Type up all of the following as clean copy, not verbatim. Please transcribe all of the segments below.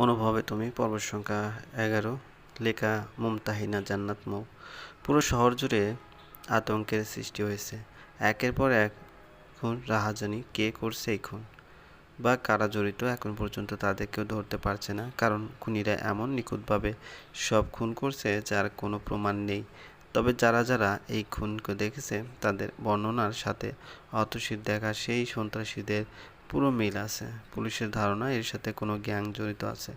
অনুভবে তুমি পর্ব সংখ্যা 11 লেখা মুমতাহিনা জান্নাত মৌ। পুরো শহর জুড়ে আতঙ্কের সৃষ্টি হয়েছে। একের পর এক খুন, রাহাজানি, কে করছে এই খুন বা কারা জড়িত এখন পর্যন্ত তাদের কেউ ধরতে পারছে না, কারণ খুনিরা এমন নিখুঁতভাবে সব খুন করছে যার কোনো প্রমাণ নেই। তবে যারা যারা এই খুনকে দেখেছে তাদের বর্ণনার সাথে অতসীর দেখা সেই সন্ত্রাসীদের পুরো মিল আছে। পুলিশের ধারণা এর সাথে কোনো গ্যাং জড়িত আছে,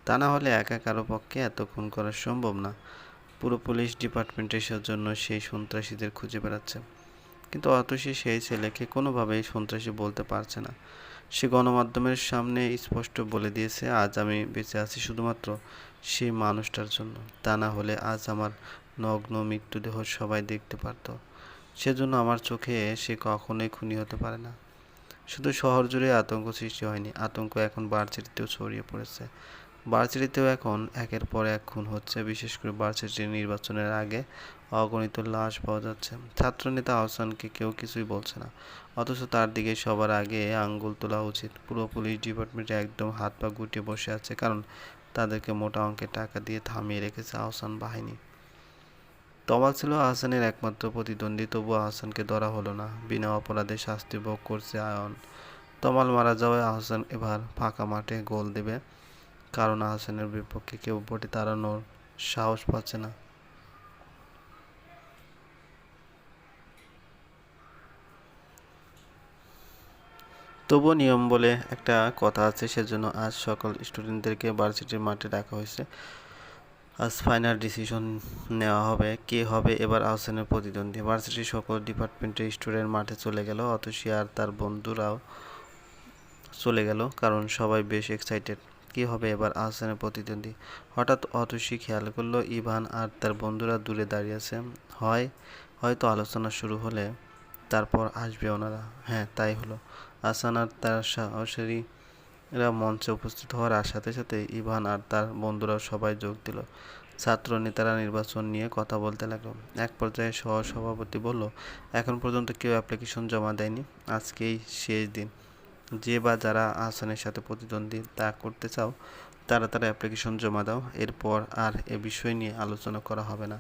তা না হলে একা কারো পক্ষে এত খুন করা সম্ভব না। পুরো পুলিশ ডিপার্টমেন্টের জন্য সেই সন্ত্রাসীদের খুঁজে বেড়াচ্ছে, কিন্তু অতসী সেই ছেলেকে কোনোভাবেই সন্ত্রাসী বলতে পারছে না। সে গণমাধ্যমের সামনে স্পষ্ট বলে দিয়েছে, আজ আমি বেঁচে আছি শুধুমাত্র সেই মানুষটার জন্য, তা না হলে আজ আমার নগ্ন মৃত্যুদেহ সবাই দেখতে পারত। সেজন্য আমার চোখে সে কখনোই খুনি হতে পারে না। শুধু শহর জুড়ে আতঙ্ক সৃষ্টি হয়নি, আতঙ্ক এখন বার্চিটিতেও ছড়িয়ে পড়েছে। বার্চিটিতেও এখন একের পর এক খুন হচ্ছে, বিশেষ করে বার্চিটির নির্বাচনের আগে অগণিত লাশ পাওয়া যাচ্ছে। ছাত্রনেতা আহসানকে কেউ কিছুই বলছে না, অথচ তার দিকে সবার আগে আঙ্গুল তোলা উচিত। পুরো পুলিশ ডিপার্টমেন্টে একদম হাত পা গুটিয়ে বসে আছে, কারণ তাদেরকে মোটা অঙ্কের টাকা দিয়ে থামিয়ে রেখেছে আহসান বাহিনী। তমাল ছিল আহসানের একমাত্র প্রতিদ্বন্দ্বী, তবুও আহসানকে ধরা হলো না। বিনা অপরাধে শাস্তি ভোগ করছে আয়ন। তমাল মারা যাওয়ায় আহসান এবার ফাঁকা মাঠে গোল দেবে, কারণ আহসানের বিপক্ষে কেউ ভোটে দাঁড়ানোর সাহস পাচ্ছে না। তবুও নিয়ম বলে একটা কথা আছে, সেজন্য আজ সকল স্টুডেন্টদেরকে ভার্সিটির মাঠে ডাকা হয়েছে। আজ ফাইনাল ডিসিশন নেওয়া হবে কে হবে এবার আহসানের প্রতিদ্বন্দ্বী। ভার্সিটির সকল ডিপার্টমেন্টের স্টুডেন্ট মাঠে চলে গেল, অতসী আর তার বন্ধুরাও চলে গেল, কারণ সবাই বেশ এক্সাইটেড কে হবে এবার আহসানের প্রতিদ্বন্দ্বী। হঠাৎ অতসী খেয়াল করলো ইভান আর তার বন্ধুরা দূরে দাঁড়িয়ে আছে। হয়তো আলোচনা শুরু হলে তারপর আসবে ওনারা। হ্যাঁ, তাই হলো। আহসান আর তার সহপাঠীরা মঞ্চে উপস্থিত হওয়ার সাথে সাথে ইভান আর তার বন্ধুরাও সবাই যোগ দিল। ছাত্র নেতারা নির্বাচন নিয়ে কথা বলতে লাগলো। এক পর্যায়ে সহসভাপতি বলল, এখন পর্যন্ত কেউ অ্যাপ্লিকেশন জমা দেয়নি, আজকেই শেষ দিন। যে বা যারা আহসানের সাথে প্রতিদ্বন্দ্বিতা করতে চাও তারা অ্যাপ্লিকেশন জমা দাও, এরপর আর এ বিষয় নিয়ে আলোচনা করা হবে না।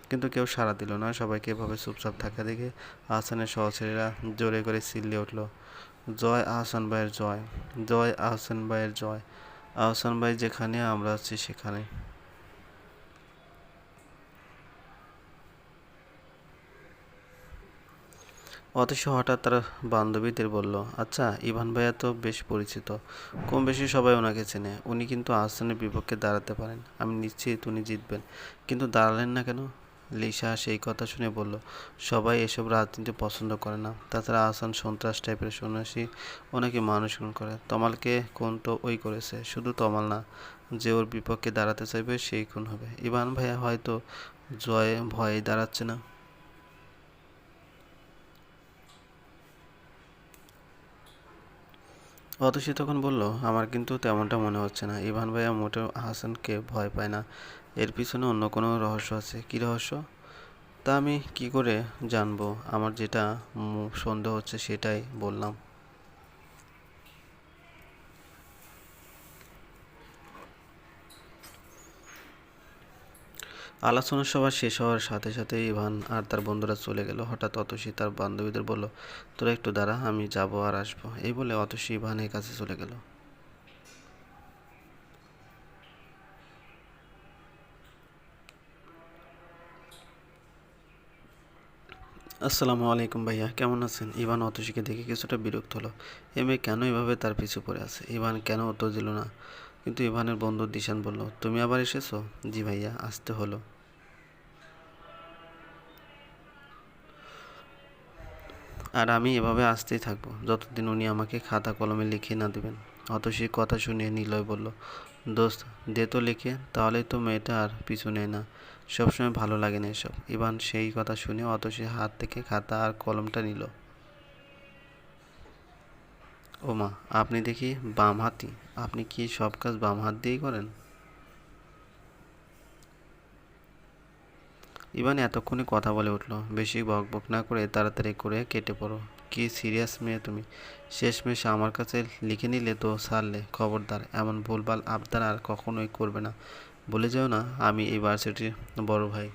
কিন্তু কেউ সাড়া দিল না। সবাইকে এভাবে চুপচাপ থাকা দেখে আহসানের সহচারীরা জোরে করে চিল্লিয়ে উঠল, জয় আহসান ভাইয়ের জয়, জয় আহসান ভাইয়ের জয়, আহসান ভাই যেখানে আমরা আছি সেখানে। অথচ হঠাৎ তার বান্ধবীদের বলল, আচ্ছা ইভান ভাইয়া তো বেশ পরিচিত, কম বেশি সবাই ওনাকে চেনে, উনি কিন্তু আহসানের বিপক্ষে দাঁড়াতে পারেন, আমি নিশ্চিত উনি জিতবেন। কিন্তু দাঁড়ালেন না কেন? লিসা সেই কথা শুনে বলল, সবাই এসব রাজনীতি পছন্দ করে না, তাছাড়া আহসান সন্ত্রাস টাইপের সন্ন্যাসী, ওনাকে মানুষ খুন করে। তমালকে খুন তো ওই করেছে, শুধু তমাল না, যে ওর বিপক্ষে দাঁড়াতে চাইবে সেই খুন হবে। ইভান ভাইয়া হয়তো জয়ে ভয়ে দাঁড়াচ্ছে না। অতসী তখন বলল, আমার কিন্তু তেমনটা মনে হচ্ছে না, ইভান ভাইয়া মোটেও হাসানকে ভয় পায় না, এর পিছনে অন্য কোনো রহস্য আছে। কী রহস্য? তা আমি কি করে জানবো? আমার যেটা সন্দেহ হচ্ছে সেটাই বললাম। আলোচনা সভা শেষ হওয়ার সাথে সাথে ইভান আর তার বন্ধুরা চলে গেল। হঠাৎ অতসী তার বান্ধবীদের বলল, তোরা একটু দাঁড়া, আমি যাবো আর আসবো। এই বলে অতসী ইভানের কাছে চলে গেল। আসসালামু আলাইকুম ভাইয়া, কেমন আছেন? ইভান অতসীকে দেখে কিছুটা বিরক্ত হলো। এ মেয়ে কেন এভাবে তার পিছু পড়ে আছে? ইভান কেন উত্তর দিল না, কিন্তু ইভানের বন্ধু দিশান বলল, তুমি আবার এসেছো? জি ভাইয়া, আসতে হলো। আর আমি এভাবে আসতেই থাকবো যতদিন উনি আমাকে খাতা কলমে লিখে না দেবেন। অতসীর কথা শুনে নিলয় বলল, দোস্ত দে তো লিখে, তাহলেই তো মেয়েটা আর পিছু নেয় না। সবসময় ভালো লাগে না এসব। ইভান সেই কথা শুনে অতসীর হাত থেকে খাতা আর কলমটা নিল। ওমা, আপনি দেখি বাম হাতি, আপনি কি সব কাজ বাম হাত দিয়েই করেন? ইভান এতক্ষণে কথা বলে উঠল, বেশি বকবক না করে তাড়াতাড়ি করে কেটে পড়ো। কি সিরিয়াস মেয়ে তুমি? শেষমেশ আমার কাছে লিখে নিলে তো ছাড়লে। খবরদার এমন ভুলভাল আবদার আর কখনোই করবে না। বলে যেও না আমি এই ভার্সিটির বড় ভাই।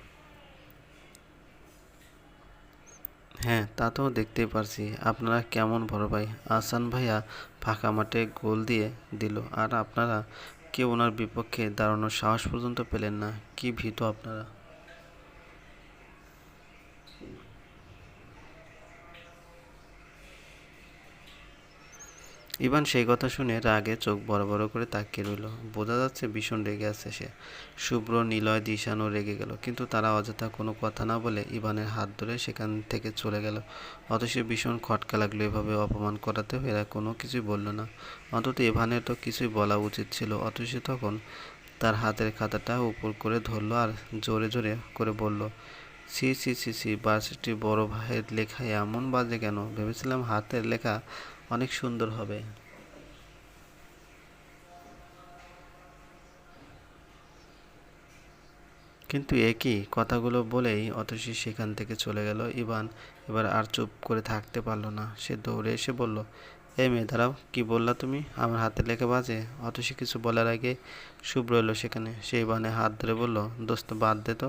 হ্যাঁ, তা তো দেখতেই পারছি। আপনারা কেমন বড় ভাই? আহসান ভাইয়া ফাঁকা মাঠে গোল দিয়ে দিল, আর আপনারা কেউ ওনার বিপক্ষে দাঁড়ানোর সাহস পর্যন্ত পেলেন না। কি ভীতু আপনারা! ইভান সেই কথা শুনে রাগে চোখ বড় বড় করে তাকিয়ে রইল। বোঝা যাচ্ছে ভীষণ রেগে আছে সে। শুভ্র, নিলয়, দিশানও রেগে গেল, কিন্তু তারা অযথা কোনো কথা না বলে ইভানের হাত ধরে সেখান থেকে চলে গেল। অথচ ভীষণ খটকা লাগলো এভাবে অপমান করাতেও এরা কোনো কিছুই বলল না। অন্তত ইভানের তো কিছুই বলা উচিত ছিল। অথচ তখন তার হাতের খাতাটা উপর করে ধরল আর জোরে জোরে করে বলল, ছি ছি ছি ছি, ভার্সিটির বড় ভাইয়ের লেখা এমন বাজে কেন? ভেবেছিলাম হাতের লেখা অনেক সুন্দর হবে। কিন্তু এ কি? কথাগুলো বলেই অতসী সেখান থেকে চলে গেল। ইভান এবার আর চুপ করে থাকতে পারল না। সে দৌড়ে এসে বলল, এই মেয়ে দাঁড়াও, কি বললা তুমি? আমার হাতের লেখা বাজে? অতসী কিছু বলার আগে শুভ্র এলো সেখানে। সে ইভানের হাত ধরে বলল, দোস্ত বাদ দে তো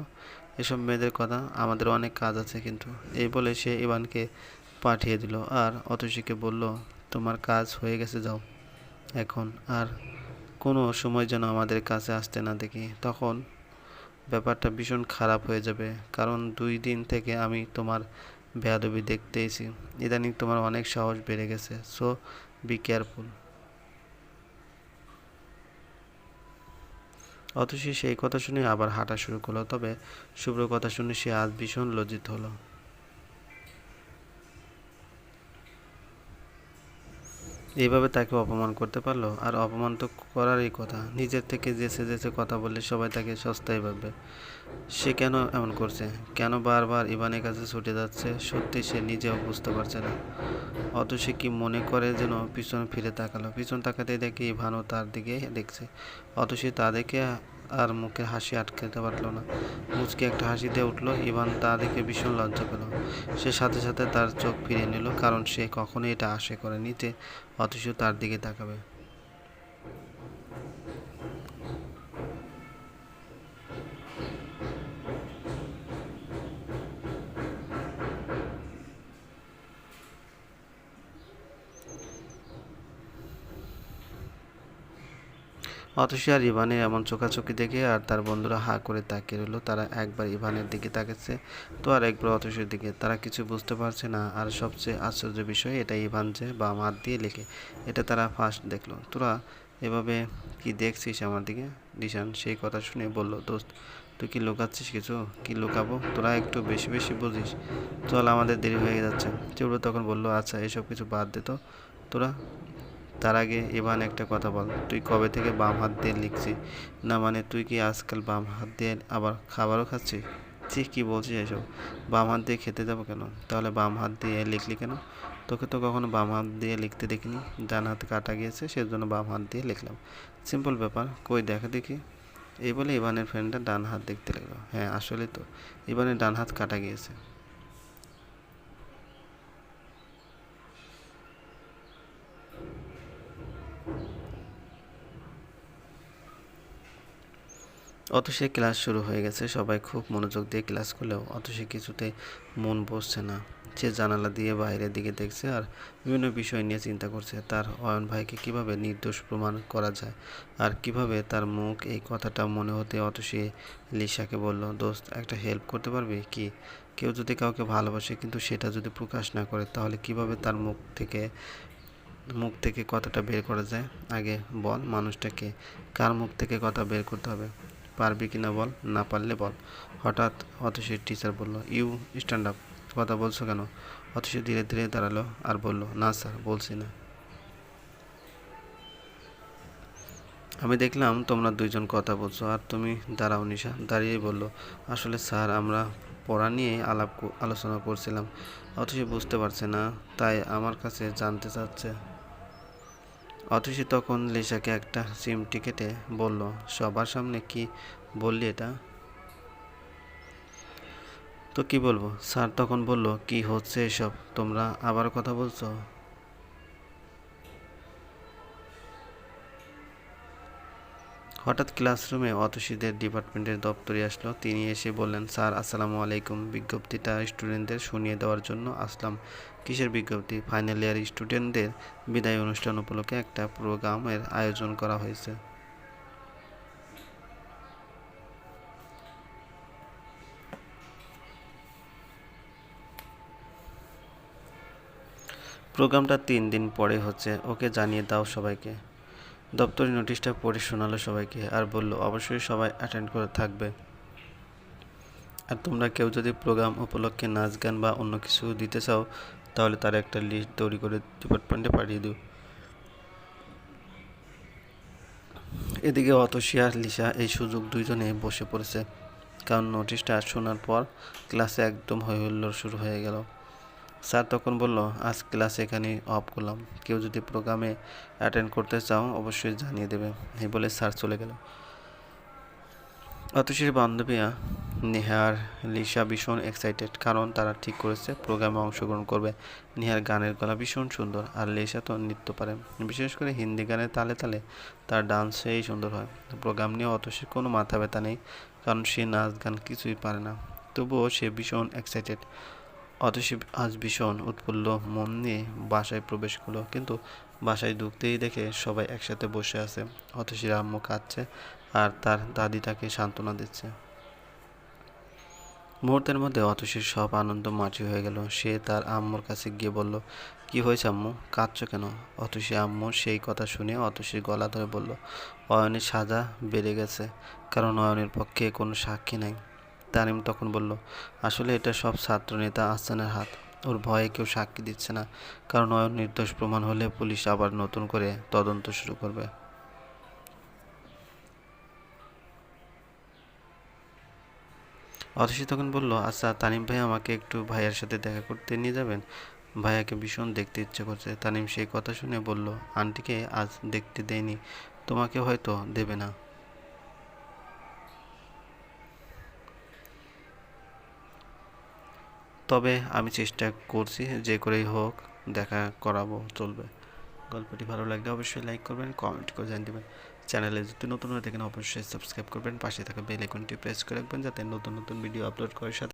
এসব মেয়েদের কথা, আমাদের অনেক কাজ আছে কিন্তু। এই বলে সে ইভানকে পাঠিয়ে দিল আর অতসীকে বলল, তোমার কাজ হয়ে গেছে, যাও এখন। আর কোনো সময় যেন আমাদের কাছে আসতে না দেখি, তখন ব্যাপারটা ভীষণ খারাপ হয়ে যাবে। কারণ 2 দিন থেকে আমি তোমার বেয়াদবি দেখতেইছি। ইদানিং তোমার অনেক সাহস বেড়ে গেছে, সো বি কেয়ারফুল। অতসী সেই কথা শুনে আবার হাঁটা শুরু করলো। তবে শুভ্র কথা শুনে সে আজ ভীষণ লজ্জিত হলো। এইভাবে তাকে অপমান করতে পারলো? আর অপমান তো করারই কথা। নিজের থেকে যেচে যেচে কথা বললে সবাই তাকে সস্তায় ভাববে। সে কেন এমন করছে? কেন বারবার ইভানের কাছে ছুটে যাচ্ছে? সত্যি সে নিজেও বুঝতে পারছে না। অত সে কি মনে করে যেন পিছন ফিরে তাকালো। পিছন তাকাতেই দেখে ইভানও তার দিকে দেখছে। অত সে তা দেখে আর মুখের হাসি আটকাতে পারল না। মুচকি একটা হাসি দিয়ে উঠল। ইভান তা দেখে ভীষণ লজ্জা পেল। সে সাথে সাথে তার চোখ ফিরিয়ে নিল, কারণ সে কখনোই এটা আশা করেনি যে অথচ তার দিকে তাকাবে। অতসী আর ইভানের এমন চোখাচোখি দেখে আর তার বন্ধুরা হাঁ করে তাকিয়ে রইল। তারা একবার ইভানের দিকে তাকাচ্ছে, তো আর একবার অতসীর দিকে। তারা কিছু বুঝতে পারছে না। আর সবচেয়ে আশ্চর্য বিষয়, এটা ইভান যে বাম হাত দিয়ে লেখে, এটা তারা ফার্স্ট দেখলো। তোরা এভাবে কি দেখছিস আমার দিকে? দিশান সেই কথা শুনে বলল, দোস্ত তুই কি লুকাচ্ছিস কিছু? কি লুকাবো? তোরা একটু বেশি বেশি বুঝিস। চল, আমাদের দেরি হয়ে যাচ্ছে। তীব্র তখন বলল, আচ্ছা এসব কিছু বাদ দে তো তোরা। তার আগে ইভান একটা কথা বল, তুই কবে থেকে বাম হাত দিয়ে লিখছিস? না মানে তুই কি আজকাল বাম হাত দিয়ে আবার খাবারও খাচ্ছিস? ছি, কি বলছিস এসব? বাম হাত দিয়ে খেতে যাবো কেন? তাহলে বাম হাত দিয়ে লিখলি কেন? তোকে তো কখনো বাম হাত দিয়ে লিখতে দেখিনি। ডান হাতে কাটা গিয়েছে, সেজন্য বাম হাত দিয়ে লিখলাম। সিম্পল ব্যাপার, কই দেখা দেখি। এই বলে ইভানের ফ্রেন্ডটা ডান হাত দেখতে লাগলো। হ্যাঁ আসলে তো ইভানের ডান হাত কাটা গিয়েছে। অতসী ক্লাস শুরু হয়ে গেছে। সবাই খুব মনোযোগ দিয়ে ক্লাস করলেও অতসী কিছুতেই মন বসছে না। সে জানালা দিয়ে বাইরের দিকে দেখছে আর বিভিন্ন বিষয় নিয়ে চিন্তা করছে। তার অয়ন ভাইকে কিভাবে নির্দোষ প্রমাণ করা যায়, আর কিভাবে তার মুখ এই কথাটা মনে হতে অতসী লিসাকে বলল, দোস্ত একটা হেল্প করতে পারবি কি? কেউ যদি কাউকে ভালোবাসে কিন্তু সেটা যদি প্রকাশ না করে, তাহলে কিভাবে তার মুখ থেকে কথাটা বের করা যায়? আগে বল মানুষটা কে? কার মুখ থেকে কথা বের করতে হবে? পারবি কি না বল, না পারলে বল। হঠাৎ অতসীর টিচার বলল, ইউ স্ট্যান্ড আপ। কথা বলছো কেন? অতসী ধীরে ধীরে দাঁড়ালো আর বলল, না স্যার, বলছি না। আমি দেখলাম তোমরা দুইজন কথা বলছো আর তুমি। দাঁড়াও। নিশা দাঁড়িয়েই বলল, আসলে স্যার আমরা পড়া নিয়ে আলোচনা করছিলাম। অথচ বুঝতে পারছে না, তাই আমার কাছে জানতে চাচ্ছে। অতসী তখন লিসাকে একটা চিমটি কেটে বলল, সবার সামনে কি বললি এটা? তো কি বলবো? স্যার তখন বলল, কি হচ্ছে এসব, তোমরা আবার কথা বলছো? হঠাৎ ক্লাসরুমে অতসীদের ডিপার্টমেন্টের দপ্তরি আসলো। তিনি এসে বললেন, স্যার আসসালামু আলাইকুম, বিজ্ঞপ্তিটা স্টুডেন্টদের শুনিয়ে দেওয়ার জন্য আসলাম। কিসের বিজ্ঞপ্তি? ফাইনাল ইয়ার স্টুডেন্টদের বিদায় অনুষ্ঠান উপলক্ষে একটা প্রোগ্রামের আয়োজন করা হয়েছে। প্রোগ্রামটা 3 দিন পরে হচ্ছে, ওকে জানিয়ে দাও সবাইকে। দপ্তরি নোটিশটা পড়ে শোনালো সবাইকে আর বলল, অবশ্যই সবাই অ্যাটেন্ড করে থাকবে। আর তোমরা কেউ যদি প্রোগ্রাম উপলক্ষে নাচ গান বা অন্য কিছু দিতে চাও তাহলে তার একটা লিস্ট তৈরি করে ডিপার্টমেন্টে পাঠিয়ে দিও। এদিকে অতসী আর লিসা এই সুযোগ দুইজনে বসে পড়েছে, কারণ নোটিশটা শোনার পর ক্লাসে একদম হই হুল্লোড় শুরু হয়ে গেল। স্যার তখন বলল, আজ ক্লাস এখানেই অফ করলাম, কেউ যদি প্রোগ্রামে অ্যাটেন্ড করতে চাও অবশ্যই জানিয়ে দেবে। এই বলে স্যার চলে গেল। অতসীর বান্ধবীরা নেহা আর লিসা ভীষণ এক্সাইটেড, কারণ তারা ঠিক করেছে প্রোগ্রামে অংশগ্রহণ করবে। নেহার গানের গলা ভীষণ সুন্দর আর লিসা তো নৃত্য পারে, বিশেষ করে হিন্দি গানের তালে তালে তার ডান্স সেই সুন্দর হয়। প্রোগ্রাম নিয়ে অতসীর কোনো মাথা ব্যথা নেই, কারণ সে নাচ গান কিছুই পারে না, তবুও সে ভীষণ এক্সাইটেড। অতসী আজ ভীষণ উৎফুল্ল মন নিয়ে বাসায় প্রবেশ করলো, কিন্তু বাসায় ঢুকতেই দেখে সবাই একসাথে বসে আছে। অতসীর আম্মু কাঁদছে আর তার দাদি তাকে সান্ত্বনা দিচ্ছে। মুহূর্তের মধ্যে অতসীর সব আনন্দ মাটি হয়ে গেল। সে তার আম্মুর কাছে গিয়ে বলল, কি হয়েছে আম্মু, কাঁদছো কেন? অতসী আম্মু সেই কথা শুনে অতসীর গলা ধরে বলল, অয়নের সাজা বেড়ে গেছে, কারণ অয়নের পক্ষে কোনো সাক্ষী নাই। তানিম তখন বলল, আসলে এটা সব ছাত্রনেতা আহসানের হাত, ওর ভয়ে কেউ সাক্ষী দিচ্ছে না, কারণ অয়ন নির্দোষ প্রমাণ হলে পুলিশ আবার নতুন করে তদন্ত শুরু করবে। অতসী তখন বলল, আচ্ছা তানিম ভাই, আমাকে একটু ভাইয়ার সাথে দেখা করতে নিয়ে যাবেন, ভাইয়াকে ভীষণ দেখতে ইচ্ছে করছে। তানিম সেই কথা শুনে বলল, আন্টিকে আজ দেখতে দেয়নি, তোমাকে হয়তো দেবে না। তবে আমি চেষ্টা করছি, যে করেই হোক দেখা করাবো, চলবে। গল্পটি ভালো লাগলে অবশ্যই লাইক করবেন, কমেন্ট করে জানিয়ে দেবেন। চ্যানেলে যদি নতুন হয়ে থাকেন অবশ্যই সাবস্ক্রাইব করবেন, পাশে থাকা বেল আইকনটি প্রেস করে রাখবেন যাতে নতুন নতুন ভিডিও আপলোড করার সাথে